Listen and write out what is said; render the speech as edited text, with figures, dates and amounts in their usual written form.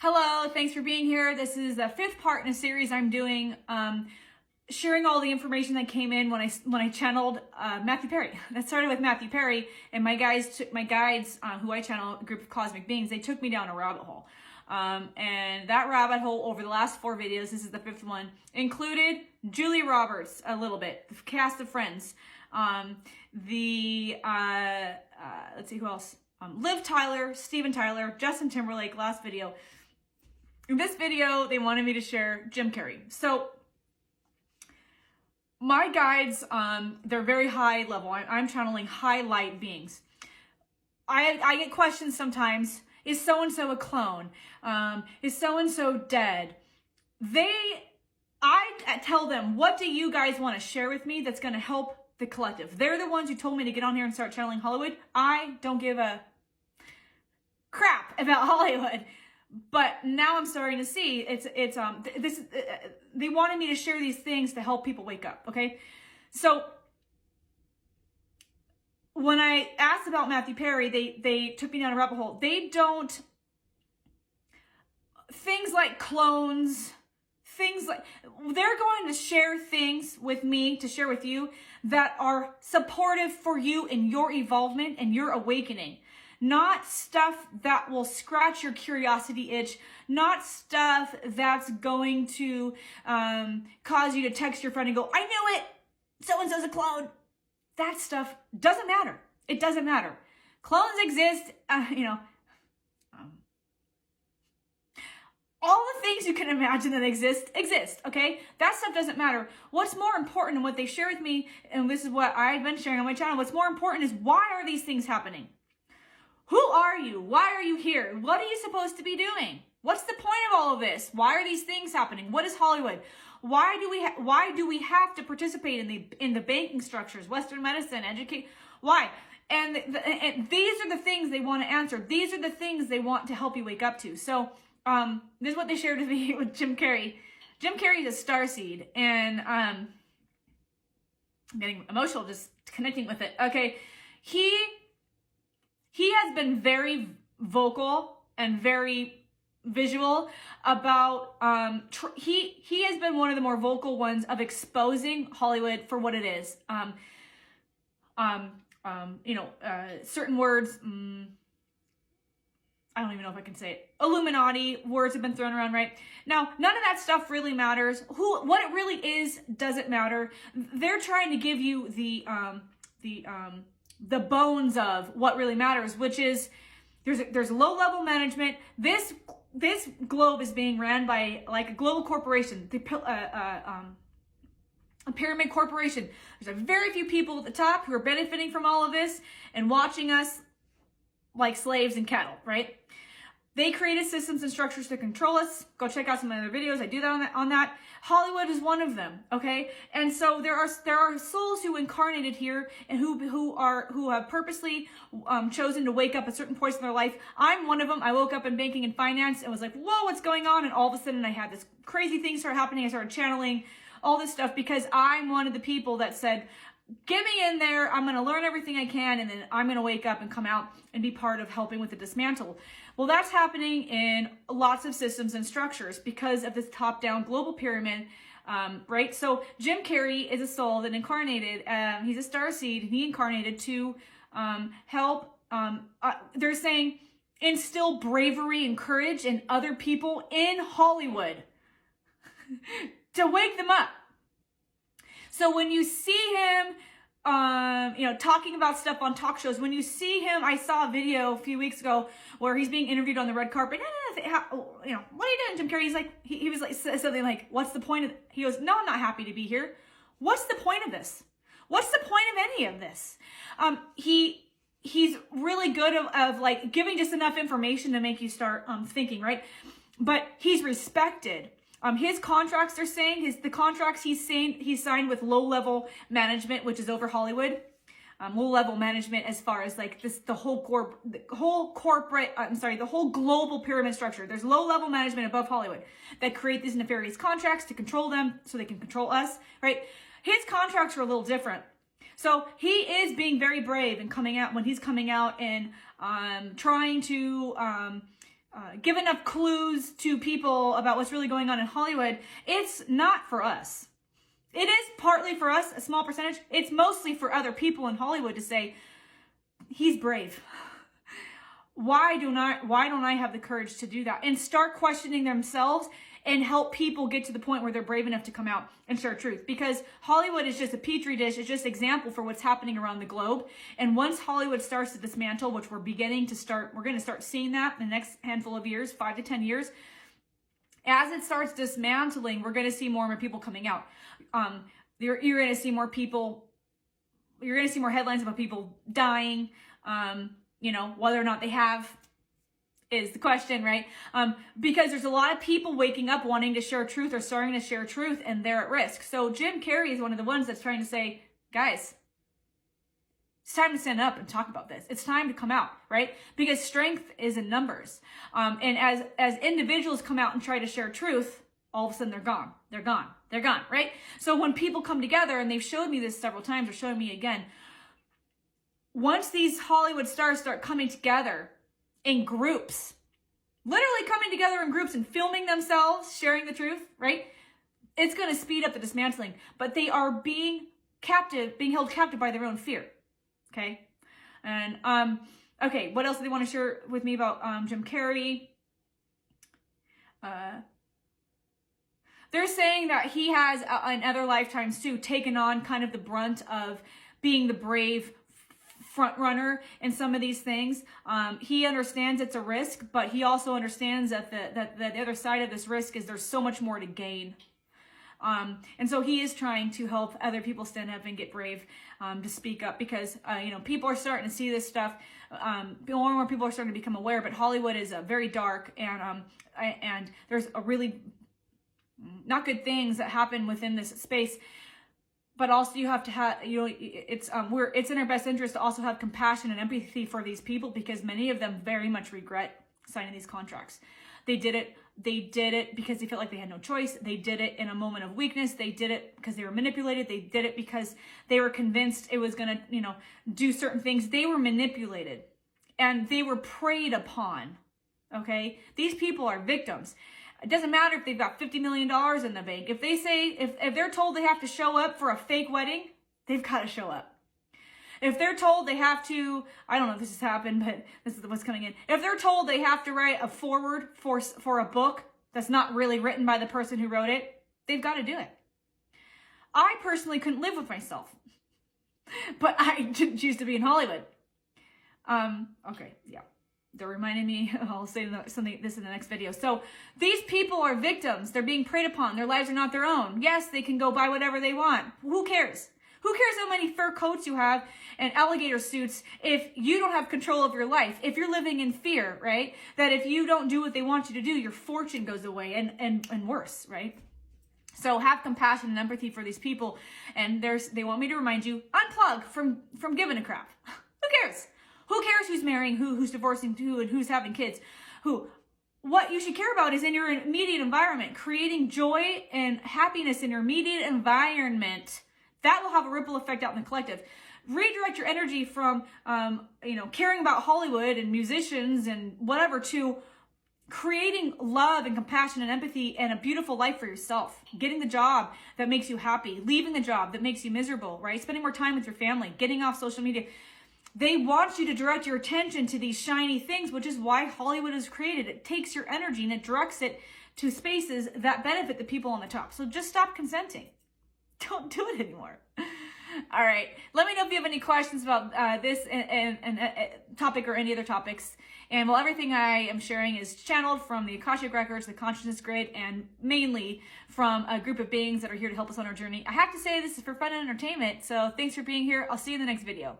Hello, thanks for being here. This is the fifth part in a series I'm doing, sharing all the information that came in when I channeled Matthew Perry. That started with Matthew Perry, and my guides, who I channel, a group of cosmic beings, they took me down a rabbit hole. And that rabbit hole over the last 4 videos, this is the 5th one, included Julie Roberts a little bit, the cast of Friends, let's see who else, Liv Tyler, Steven Tyler, Justin Timberlake, last video. In this video, they wanted me to share Jim Carrey. So my guides, they're very high level. I'm channeling high light beings. I get questions sometimes. Is so-and-so a clone? Is so-and-so dead? I tell them, what do you guys want to share with me that's going to help the collective? They're the ones who told me to get on here and start channeling Hollywood. I don't give a crap about Hollywood. But now I'm starting to see they wanted me to share these things to help people wake up. Okay. So when I asked about Matthew Perry, they took me down a rabbit hole. They don't, things like clones, they're going to share things with me, to share with you, that are supportive for you in your evolvement and your awakening. Not stuff that will scratch your curiosity itch, not stuff that's going to cause you to text your friend and go, I knew it, so-and-so's a clone. That stuff doesn't matter. It doesn't matter. Clones exist, all the things you can imagine that exist, okay? That stuff doesn't matter. What's more important, and what they share with me, and this is what I've been sharing on my channel, what's more important is, why are these things happening? Who are you? Why are you here? What are you supposed to be doing? What's the point of all of this? Why are these things happening? What is Hollywood? Why do we have to participate in the banking structures, Western medicine, educate? Why? And these are the things they want to answer. These are the things they want to help you wake up to. So this is what they shared with me with Jim Carrey. Jim Carrey is a starseed, and I'm getting emotional just connecting with it. Okay, he has been very vocal and very visual about, he has been one of the more vocal ones of exposing Hollywood for what it is. Certain words, I don't even know if I can say it. Illuminati words have been thrown around, right? Now, none of that stuff really matters. What it really is doesn't matter. They're trying to give you the bones of what really matters, which is there's low-level management. This globe is being ran by like a global corporation, a pyramid corporation. There's a very few people at the top who are benefiting from all of this and watching us like slaves and cattle, right? They created systems and structures to control us. Go check out some of my other videos. I do that on that. Hollywood is one of them, okay? And so there are souls who incarnated here and who have purposely chosen to wake up at certain points in their life. I'm one of them. I woke up in banking and finance and was like, whoa, what's going on? And all of a sudden I had this crazy thing start happening. I started channeling all this stuff because I'm one of the people that said, get me in there. I'm going to learn everything I can, and then I'm going to wake up and come out and be part of helping with the dismantle. Well, that's happening in lots of systems and structures because of this top-down global pyramid, right? So Jim Carrey is a soul that incarnated. He's a starseed. He incarnated to help. They're saying instill bravery and courage in other people in Hollywood to wake them up. So when you see him, talking about stuff on talk shows, when you see him, I saw a video a few weeks ago where he's being interviewed on the red carpet. What are you doing, Jim Carrey? He's like, he was like, something like, what's the point of, he goes, no, I'm not happy to be here. What's the point of this? What's the point of any of this? He's really good of like giving just enough information to make you start thinking, right? But he's respected. His contracts, they're saying, the contracts he's signed with low-level management, which is over Hollywood. Low-level management as far as like the whole global pyramid structure. There's low-level management above Hollywood that create these nefarious contracts to control them so they can control us, right? His contracts are a little different. So he is being very brave and coming out and trying to give enough clues to people about what's really going on in Hollywood, it's not for us. It is partly for us, a small percentage. It's mostly for other people in Hollywood to say, he's brave. Why don't I have the courage to do that? And start questioning themselves and help people get to the point where they're brave enough to come out and share truth. Because Hollywood is just a petri dish. It's just an example for what's happening around the globe. And once Hollywood starts to dismantle, which we're going to start seeing that in the next handful of years, 5 to 10 years. As it starts dismantling, we're going to see more and more people coming out. You're going to see more people. You're going to see more headlines about people dying. Whether or not they have is the question, right? Because there's a lot of people waking up wanting to share truth or starting to share truth, and they're at risk. So Jim Carrey is one of the ones that's trying to say, guys, it's time to stand up and talk about this. It's time to come out, right? Because strength is in numbers. And as individuals come out and try to share truth, all of a sudden they're gone. They're gone. They're gone, right? So when people come together, and they've showed me this several times, or showing me again, once these Hollywood stars start coming together in groups, literally coming together in groups and filming themselves, sharing the truth, right? It's going to speed up the dismantling, but they are being held captive by their own fear. Okay. And, okay. What else do they want to share with me about, Jim Carrey? They're saying that he has in other lifetimes too taken on kind of the brunt of being the brave front runner in some of these things. He understands it's a risk, but he also understands that the other side of this risk is there's so much more to gain. And so he is trying to help other people stand up and get brave, to speak up, because, people are starting to see this stuff. More and more people are starting to become aware, but Hollywood is very dark, and there's a really not good things that happen within this space. But also you have to have, it's in our best interest to also have compassion and empathy for these people, because many of them very much regret signing these contracts. They did it because they felt like they had no choice. They did it in a moment of weakness. They did it because they were manipulated. They did it because they were convinced it was going to, do certain things. They were manipulated and they were preyed upon. Okay. These people are victims. It doesn't matter if they've got $50 million in the bank. If they say, if they're told they have to show up for a fake wedding, they've got to show up. If they're told they have to, I don't know if this has happened, but this is what's coming in. If they're told they have to write a foreword for a book that's not really written by the person who wrote it, they've got to do it. I personally couldn't live with myself, but I didn't choose to be in Hollywood. Okay, yeah. They're reminding me, I'll say this in the next video. So these people are victims. They're being preyed upon. Their lives are not their own. Yes, they can go buy whatever they want. Who cares? Who cares how many fur coats you have and alligator suits if you don't have control of your life? If you're living in fear, right? That if you don't do what they want you to do, your fortune goes away and worse, right? So have compassion and empathy for these people. And they want me to remind you, unplug from giving a crap. Who cares? Who cares who's marrying who's divorcing who, and who's having kids? What you should care about is in your immediate environment, creating joy and happiness in your immediate environment. That will have a ripple effect out in the collective. Redirect your energy from, caring about Hollywood and musicians and whatever to creating love and compassion and empathy and a beautiful life for yourself. Getting the job that makes you happy. Leaving the job that makes you miserable, right? Spending more time with your family. Getting off social media. They want you to direct your attention to these shiny things, which is why Hollywood is created. It takes your energy and it directs it to spaces that benefit the people on the top. So just stop consenting. Don't do it anymore. All right. Let me know if you have any questions about this and topic or any other topics. And everything I am sharing is channeled from the Akashic Records, the Consciousness Grid, and mainly from a group of beings that are here to help us on our journey. I have to say this is for fun and entertainment. So thanks for being here. I'll see you in the next video.